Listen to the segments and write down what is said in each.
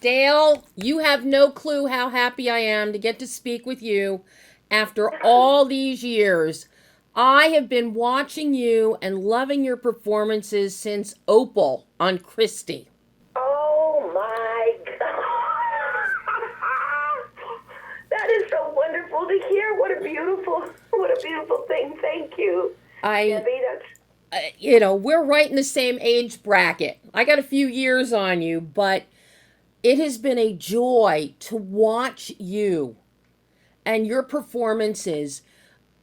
Dale, you have no clue how happy I am to get to speak with you after all these years. I have been watching you and loving your performances since Opal on Christie. Oh my God. That is so wonderful to hear. What a beautiful thing. Thank you. Debbie, we're right in the same age bracket. I got a few years on you, but it has been a joy to watch you and your performances.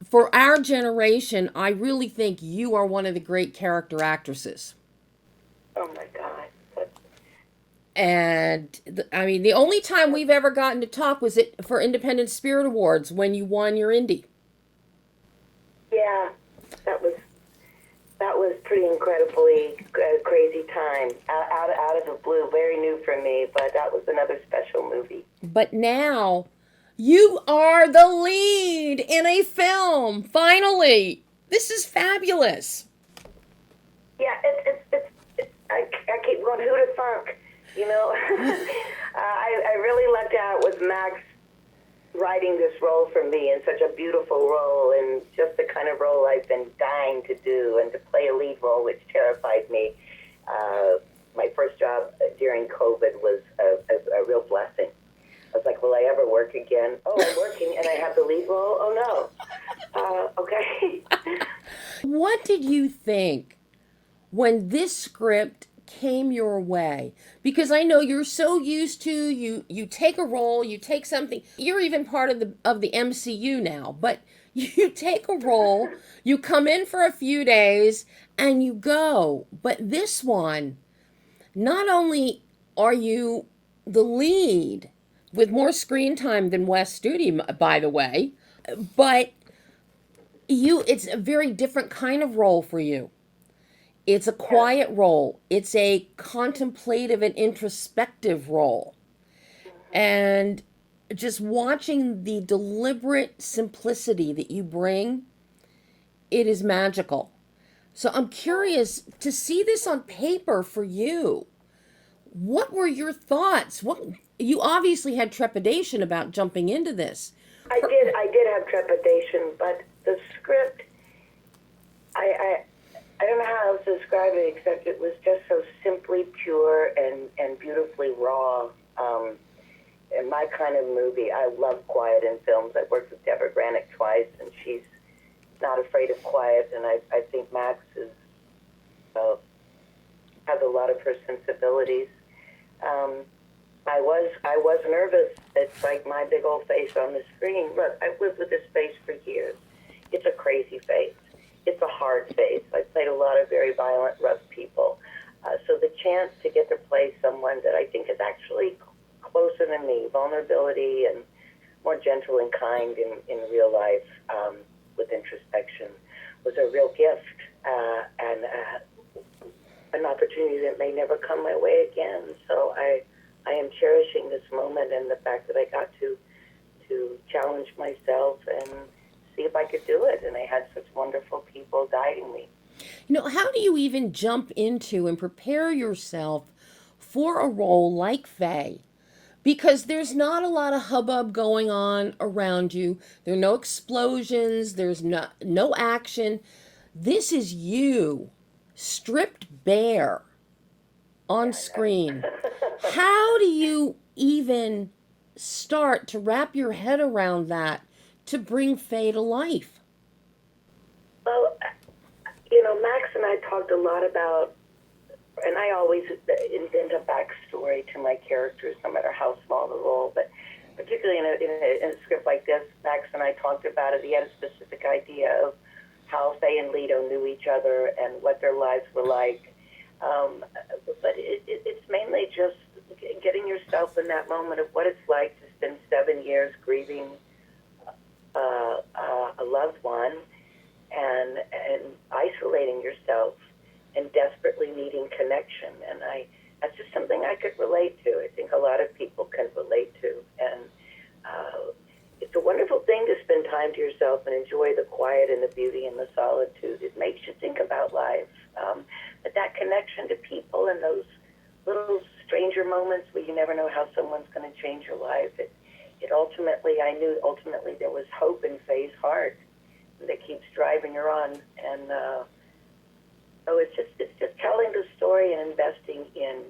For our generation, I really think you are one of the great character actresses. Oh my God. And the only time we've ever gotten to talk was for Independent Spirit Awards when you won your Indie. Yeah, that was pretty incredibly crazy time. Out of the blue, very new for me, but that was another special movie. But now, you are the lead in a film. Finally, this is fabulous. Yeah, I keep going, who'd have thunk? You know, I really lucked out with Max writing this role for me, and such a beautiful role, and just the kind of role I've been dying to do, and to play a lead role, which terrified me. My first job during COVID was a real blessing. I was like, will I ever work again? Oh, I'm working, and I have the lead role? Oh, no. Okay. What did you think when this script came your way? Because I know you're so used to, you take a role, you take something, you're even part of the MCU now, but you take a role, you come in for a few days, and you go. But this one, not only are you the lead, with more screen time than Wes Studi, by the way, but it's a very different kind of role for you. It's a quiet role. It's a contemplative and introspective role. And just watching the deliberate simplicity that you bring, it is magical. So I'm curious to see this on paper for you. What were your thoughts? You obviously had trepidation about jumping into this. I did have trepidation, but the script, I don't know how else to describe it, except it was just so simply pure and beautifully raw. And my kind of movie, I love quiet in films. I've worked with Deborah Granick twice, and she's not afraid of quiet. And I think Max has a lot of her sensibilities. I was nervous. It's like my big old face on the screen. Look, I've lived with this face for years. It's a crazy face. It's a hard face. I played a lot of very violent, rough people. So the chance to get to play someone that I think is actually closer to me, vulnerability and more gentle and kind in real life, with introspection, was a real gift, and an opportunity that may never come my way again. So I am cherishing this moment and the fact that I got to challenge myself and see if I could do it. And I had such wonderful people guiding me. How do you even jump into and prepare yourself for a role like Faye? Because there's not a lot of hubbub going on around you. There are no explosions. There's no action. This is you, stripped bare on screen. How do you even start to wrap your head around that to bring Faye to life? Well, Max and I talked a lot about, and I always invent a backstory to my characters, no matter how small the role, but particularly in a script like this, Max and I talked about it. He had a specific idea of how Faye and Lido knew each other and what their lives were like. But it's mainly just getting yourself in that moment of what it's like to spend 10 years grieving a loved one and isolating yourself and desperately needing connection. And that's just something I could relate to. I think a lot of people can relate to. And it's a wonderful thing to spend time to yourself and enjoy the quiet and the beauty and the solitude. It makes you think about life. But that connection to people and those little stranger moments where you never know how someone's going to change your life, I knew ultimately there was hope in Faye's heart that keeps driving her on. And so it's just telling the story and investing in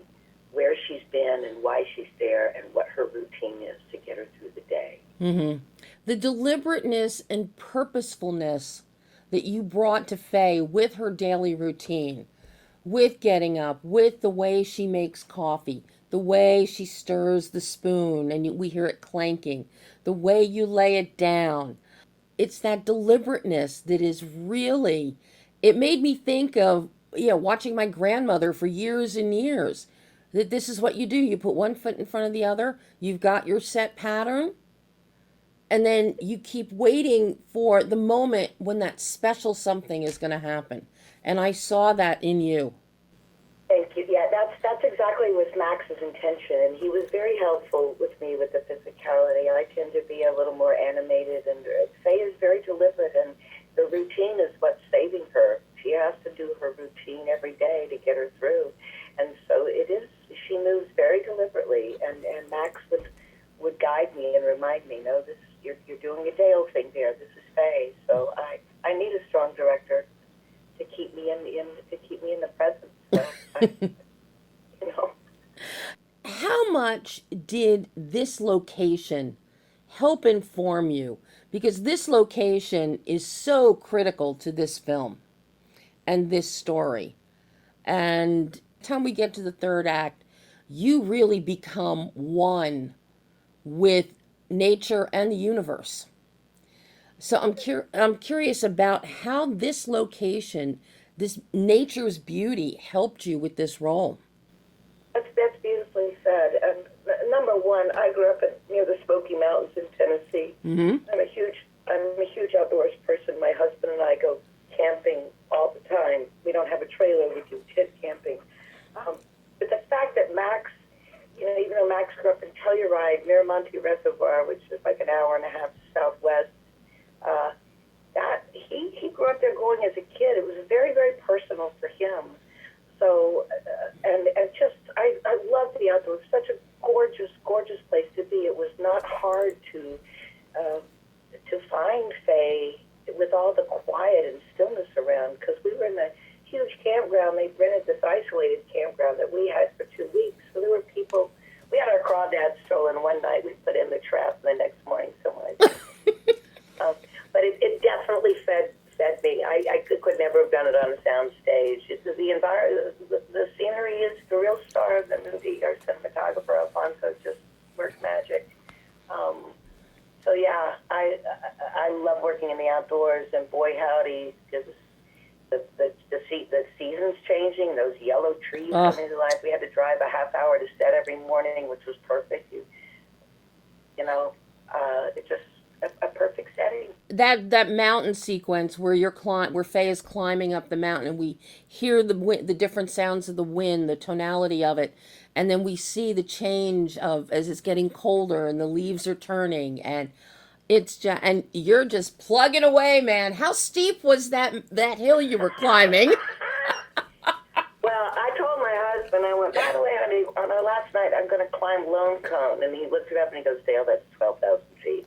where she's been and why she's there and what her routine is to get her through the day. Mm-hmm. The deliberateness and purposefulness that you brought to Faye with her daily routine, with getting up, with the way she makes coffee, the way she stirs the spoon and we hear it clanking, the way you lay it down. It's that deliberateness that is really, it made me think of, watching my grandmother for years and years, that this is what you do. You put one foot in front of the other, you've got your set pattern, and then you keep waiting for the moment when that special something is going to happen. And I saw that in you. Thank you. Yeah, that's exactly was Max's intention, and he was very helpful with me with the physicality. I tend to be a little more animated, and Faye is very deliberate, and the routine is what's saving her. She has to do her routine every day to get her through, and so it is. She moves very deliberately, and Max would guide me and remind me, no, this you're doing a Dale thing there. This is Faye. So I need a strong director to keep me in the present. So, How much did this location help inform you? Because this location is so critical to this film and this story. And by the time we get to the third act, you really become one with nature and the universe. So I'm curious about how this location, this nature's beauty, helped you with this role. that's beautifully said. And number one, I grew up near the Smoky Mountains in Tennessee. Mm-hmm. I'm a huge outdoors person. My husband and I go camping all the time. We don't have a trailer. We do tent camping. But the fact that Max, even though Max grew up in Telluride, Miramonte Reservoir, which is like an hour and a half southwest, that he grew up there going as a kid. It was very, very personal for him. So, and just, I love the outdoors. Such a gorgeous, gorgeous place to be. It was not hard to find Faye with all the quiet and stillness around, because we were in a huge campground. They rented this isolated campground that we had for 2 weeks. So there were people. We had our crawdads stolen one night. We put in the trap, and the next morning someone had but it definitely fed me. I could never have done it on a sound stage. The environment, the scenery is the real star of the movie. Our cinematographer Alfonso just worked magic. So yeah, I love working in the outdoors, and boy howdy, because the seasons changing, those yellow trees coming to life. We had to drive a half hour to set every morning, which was perfect. It's just a perfect setting. That mountain sequence where where Faye is climbing up the mountain, and we hear the different sounds of the wind, the tonality of it, and then we see the change of as it's getting colder and the leaves are turning, and it's just, and you're just plugging away, man. How steep was that hill you were climbing? Well, I told my husband, I went, by the way, honey, on our last night, I'm going to climb Lone Cone. And he looked it up and he goes, Dale, that's 12,000 feet.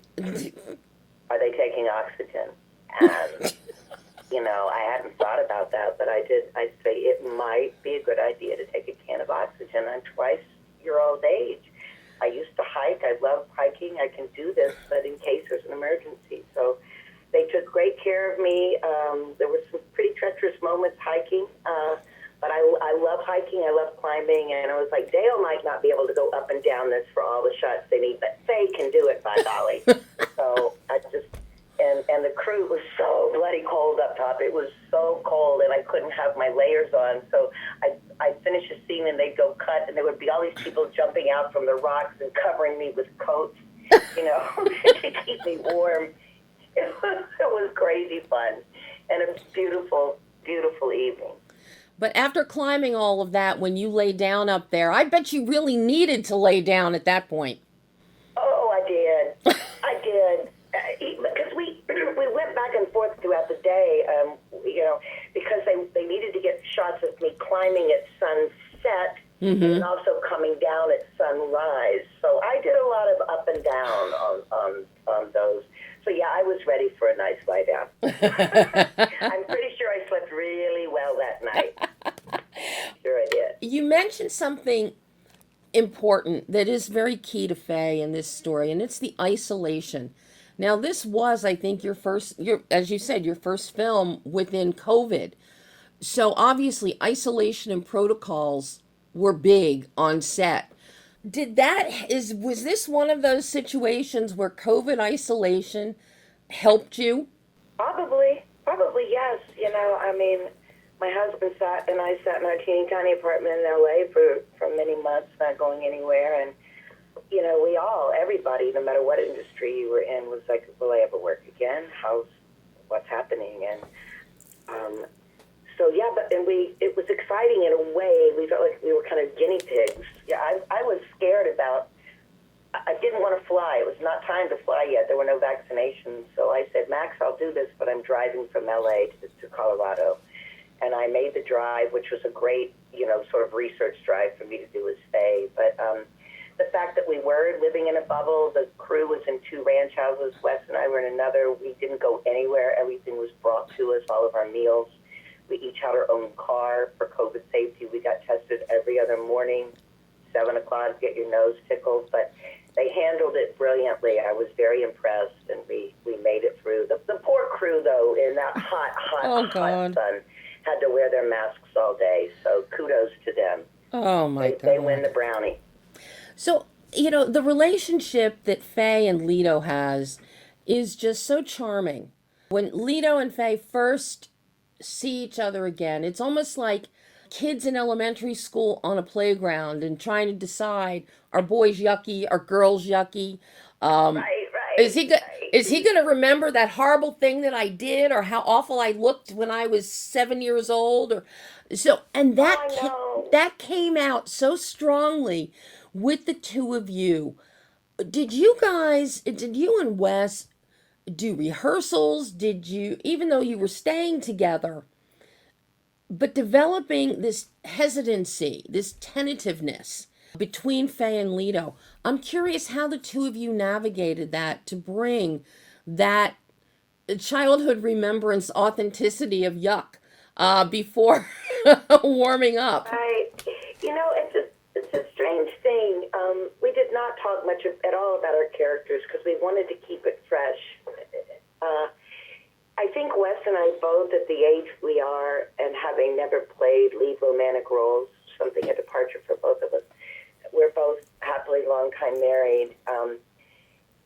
Are they taking oxygen? And, I hadn't thought about that, but I'd say it might be a good idea to take a can of oxygen. I'm twice-year-old age. I used to hike. I love hiking. I can do this, but in case there's an emergency. So they took great care of me. There were some pretty treacherous moments hiking, but I love hiking, I love climbing, and I was like, Dale might not be able to go up and down this for all the shots they need, but Faye can do it, by golly. So I just, and the crew was so bloody cold up top. It was so cold, and I couldn't have my layers on. So I'd finish a scene, and they'd go cut, and there would be all these people jumping out from the rocks and covering me with coats, to keep me warm. It was crazy fun and a beautiful, beautiful evening. But after climbing all of that, when you lay down up there, I bet you really needed to lay down at that point. Oh, I did. I did. Because we went back and forth throughout the day, because they needed to get shots of me climbing at sunset and also coming down at sunrise. So I did a lot of up and down on those. So yeah, I was ready for a nice lie down. I'm pretty sure I slept really well that night. Sure I did. You mentioned something important that is very key to Faye in this story, and it's the isolation. Now, this was, I think, as you said, your first film within COVID. So obviously, isolation and protocols were big on set. Was this one of those situations where COVID isolation helped you? Probably yes. My husband and I sat in our teeny tiny apartment in LA for many months, not going anywhere, and everybody, no matter what industry you were in, was like, will I ever work again? What's happening? And it was exciting in a way. We felt like we were kind of guinea pigs. Yeah, I was scared I didn't want to fly. It was not time to fly yet. There were no vaccinations. So I said, Max, I'll do this, but I'm driving from LA to Colorado. And I made the drive, which was a great, sort of research drive for me to do as Faye. But the fact that we were living in a bubble, the crew was in 2 ranch houses, Wes and I were in another. We didn't go anywhere. Everything was brought to us, all of our meals. We each had our own car for COVID safety. We got tested every other morning, 7 o'clock, get your nose tickled. But they handled it brilliantly. I was very impressed, and we made it through. The poor crew, though, in that hot sun, had to wear their masks all day. So kudos to them. Oh, my God. They win the brownie. So, the relationship that Faye and Lido has is just so charming. When Lido and Faye first see each other again, it's almost like kids in elementary school on a playground and trying to decide, are boys yucky, are girls yucky? Right. Is he going to remember that horrible thing that I did, or how awful I looked when I was 7 years old? That came out so strongly with the two of you. Did you and Wes do rehearsals? Even though you were staying together, but developing this hesitancy, this tentativeness between Faye and Lido? I'm curious how the two of you navigated that to bring that childhood remembrance authenticity of yuck before warming up. Right. It's a strange thing. We did not talk much at all about our characters because we wanted to keep it fresh. I think Wes and I, both at the age we are and having never played lead romantic roles, something a departure for both of us, we're both happily long-time married.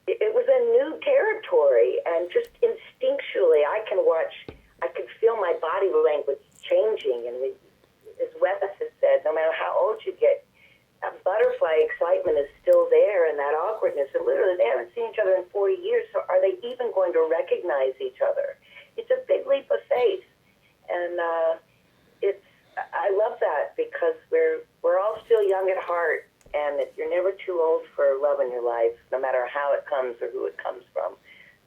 It was a new territory, and just instinctually I could feel my body language changing. And as Wes has said, no matter how old you get, that butterfly excitement is still there, and that awkwardness. And literally, they haven't seen each other in 40 years, so are they even going to recognize each other? It's a big leap of faith, and I love that because we're all still young at heart, and you're never too old for love in your life, no matter how it comes or who it comes from.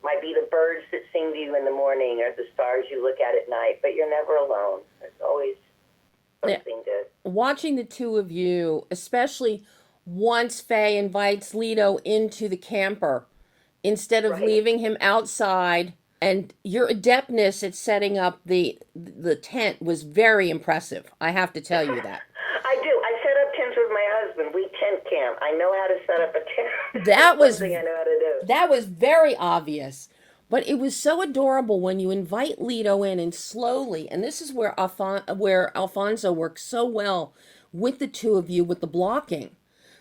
Might be the birds that sing to you in the morning or the stars you look at night, but you're never alone. There's always something good. Watching the two of you, especially once Faye invites Lido into the camper instead of leaving him outside, and your adeptness at setting up the tent was very impressive. I have to tell you that. I do. I set up tents with my husband. We tent camp. I know how to set up a tent. That was something I know how to do. That was very obvious. But it was so adorable when you invite Lido in and slowly, and this is where Alfonso works so well with the two of you with the blocking,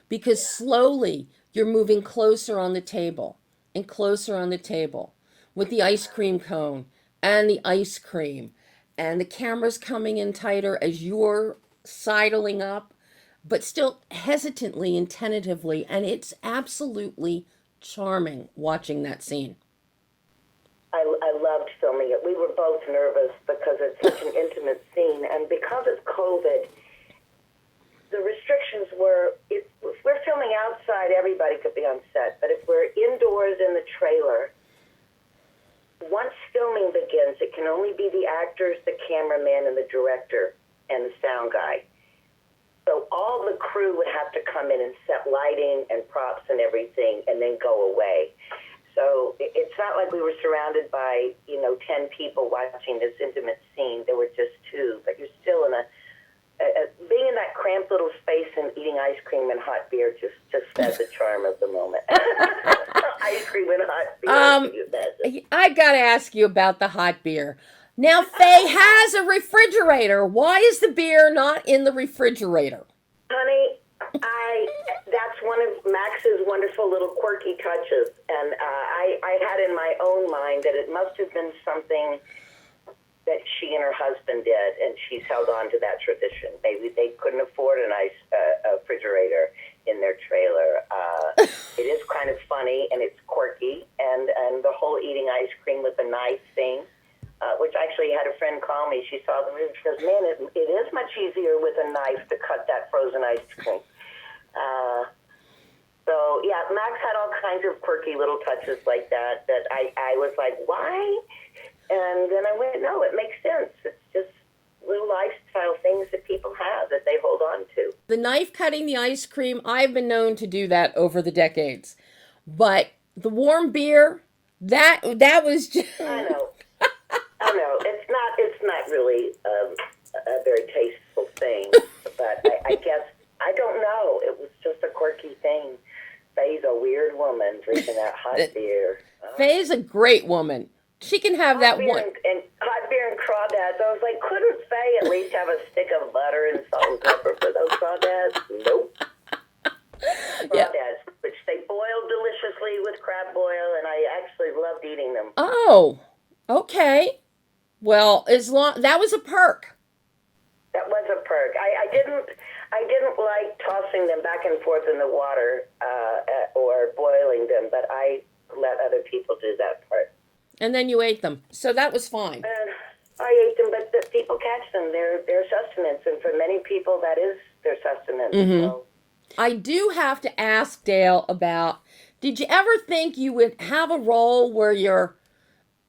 because slowly you're moving closer on the table and closer on the table with the ice cream cone and the ice cream, and the camera's coming in tighter as you're sidling up, but still hesitantly and tentatively, and it's absolutely charming watching that scene. I loved filming it. We were both nervous because it's such an intimate scene, and because it's COVID, the restrictions were, if we're filming outside, everybody could be on set, but if we're indoors in the trailer, once filming begins, it can only be the actors, the cameraman, and the director, and the sound guy. So all the crew would have to come in and set lighting and props and everything, and then go away. So it's not like we were surrounded by, 10 people watching this intimate scene. There were just 2, but you're still in being in that cramped little space and eating ice cream and hot beer just fed the charm of the moment. Ice cream and hot beer. I got to ask you about the hot beer. Now, Faye has a refrigerator. Why is the beer not in the refrigerator? Honey, that's one of Max's wonderful little quirky touches. And I had in my own mind that it must have been something that she and her husband did, and she's held on to that tradition. Maybe they couldn't afford a nice refrigerator in their trailer. It is kind of funny, and it's quirky, and the whole eating ice cream with a knife thing, which actually had a friend call me. She saw the movie. She goes, man, it is much easier with a knife to cut that frozen ice cream. So, yeah, Max had all kinds of quirky little touches like that I was like, why? And then I went, no, it makes sense. It's just little lifestyle things that people have that they hold on to. The knife cutting the ice cream, I've been known to do that over the decades. But the warm beer, that was just... I know. It's not really a very tasteful thing. But I guess, I don't know. It was just a quirky thing. Faye's a weird woman drinking that hot beer. Faye's a great woman. She can have that one. And hot beer and crawdads. I was like, couldn't Faye at least have a stick of butter and salt and pepper for those crawdads? Nope. Crawdads, which they boiled deliciously with crab boil, and I actually loved eating them. Oh, okay. Well, that was a perk. That was a perk. I didn't like tossing them back and forth in the water or boiling them, but I let other people do that part. And then you ate them. So that was fine. I ate them, but the people catch them. They're sustenance, and for many people, that is their sustenance. Mm-hmm. So. I do have to ask Dale about, did you ever think you would have a role where you're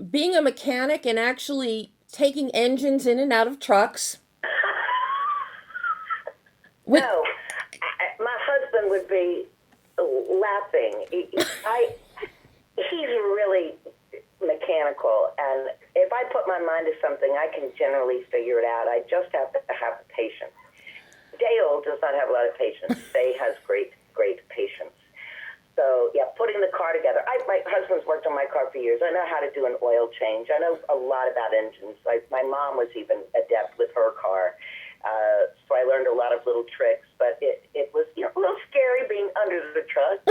being a mechanic and actually taking engines in and out of trucks? No. My husband would be laughing. He's really mechanical, and if I put my mind to something, I can generally figure it out. I just have to have patience. Dale does not have a lot of patience. Faye has great patience. So, yeah, putting the car together. My husband's worked on my car for years. I know how to do an oil change. I know a lot about engines. My mom was even adept with her car. So I learned a lot of little tricks, but it was a little scary being under the truck.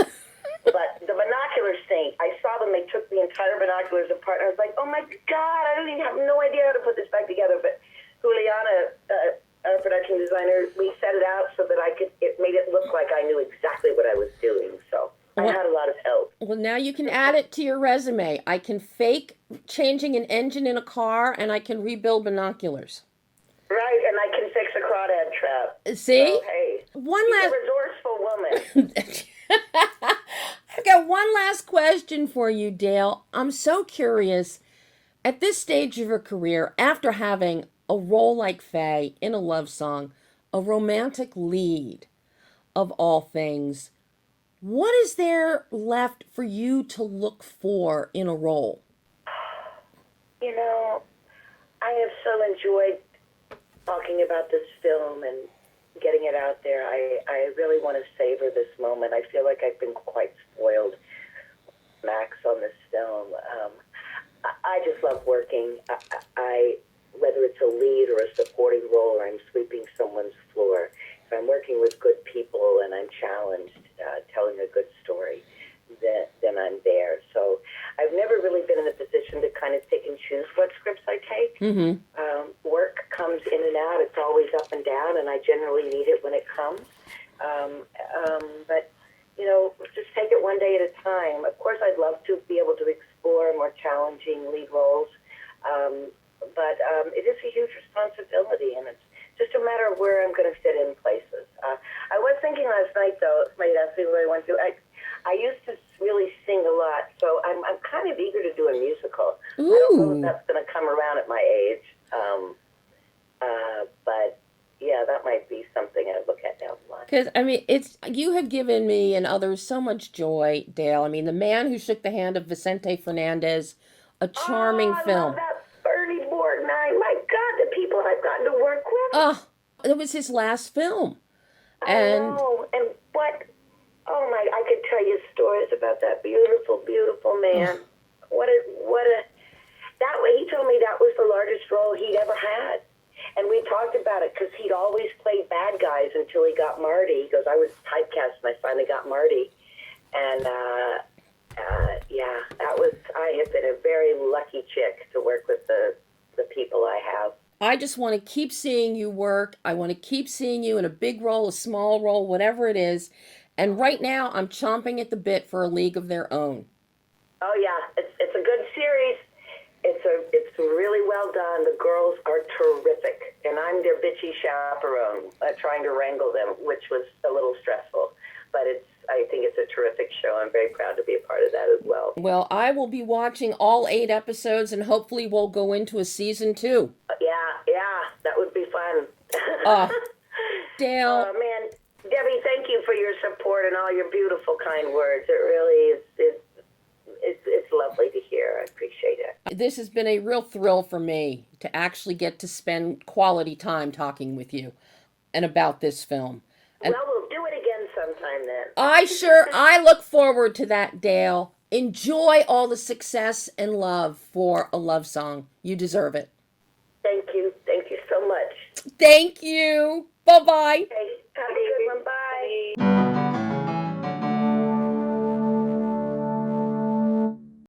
But the binocular thing, I saw them, they took the entire binoculars apart, and I was like, oh my God, I don't even have no idea how to put this back together. But Juliana, our production designer, we set it out so that it made it look like I knew exactly what I was doing. So I had a lot of help. Well, now you can add it to your resume. I can fake changing an engine in a car, and I can rebuild binoculars. Right, and I can fix a crawdad trap. See? So, hey, she's a resourceful woman. I've got one last question for you, Dale. I'm so curious, at this stage of your career, after having a role like Faye in a love song, a romantic lead of all things, what is there left for you to look for in a role? I have so enjoyed talking about this film and getting it out there. I really want to savor this moment. I feel like I've been quite spoiled, Max, on this film. I just love working. Whether it's a lead or a supporting role or I'm sweeping someone's floor, if I'm working with good people and I'm challenged, telling a good story, then I'm there. So I've never really been in a position to kind of pick and choose what scripts I take. Mm-hmm. Work comes in and out. It's always up and down, and I generally need it when it comes. But, just take it one day at a time. Of to be able to explore more challenging lead roles. But it is a huge responsibility, and it's just a matter of where I'm going to fit in places. I was thinking last night, though, somebody asked me what I want to do. I used to really sing a lot, so I'm kind of eager to do a musical. Ooh. I don't know if that's going to come around at my age, but yeah, that might be something I look at down the line. Because, I mean, you have given me and others so much joy, Dale. I mean, The Man Who Shook the Hand of Vicente Fernandez, a charming film. I love that Bernie Borgnine. My God, the people I've gotten to work with. Oh, it was his last film. I know. And what? Oh my! I could tell you stories about that beautiful, beautiful man. What a! That way, he told me that was the largest role he'd ever had, and we talked about it because he'd always played bad guys until he got Marty. He goes, I was typecast, and I finally got Marty, and yeah, that was. I have been a very lucky chick to work with the people I have. I just want to keep seeing you work. I want to keep seeing you in a big role, a small role, whatever it is. And right now, I'm chomping at the bit for A League of Their Own. Oh yeah, it's a good series. It's really well done. The girls are terrific, and I'm their bitchy chaperone, trying to wrangle them, which was a little stressful. But I think it's a terrific show. I'm very proud to be a part of that as well. Well, I will be watching all 8 episodes, and hopefully we'll go into a season 2. Yeah, that would be fun. Dale. Oh, man. Debbie, thank you for your support and all your beautiful, kind words. It really is, it's lovely to hear. I appreciate it. This has been a real thrill for me to actually get to spend quality time talking with you and about this film. And well, we'll do it again sometime then. I look forward to that, Dale. Enjoy all the success and love for A Love Song. You deserve it. Thank you. Thank you so much. Thank you. Bye-bye. Okay, have a good one. Bye.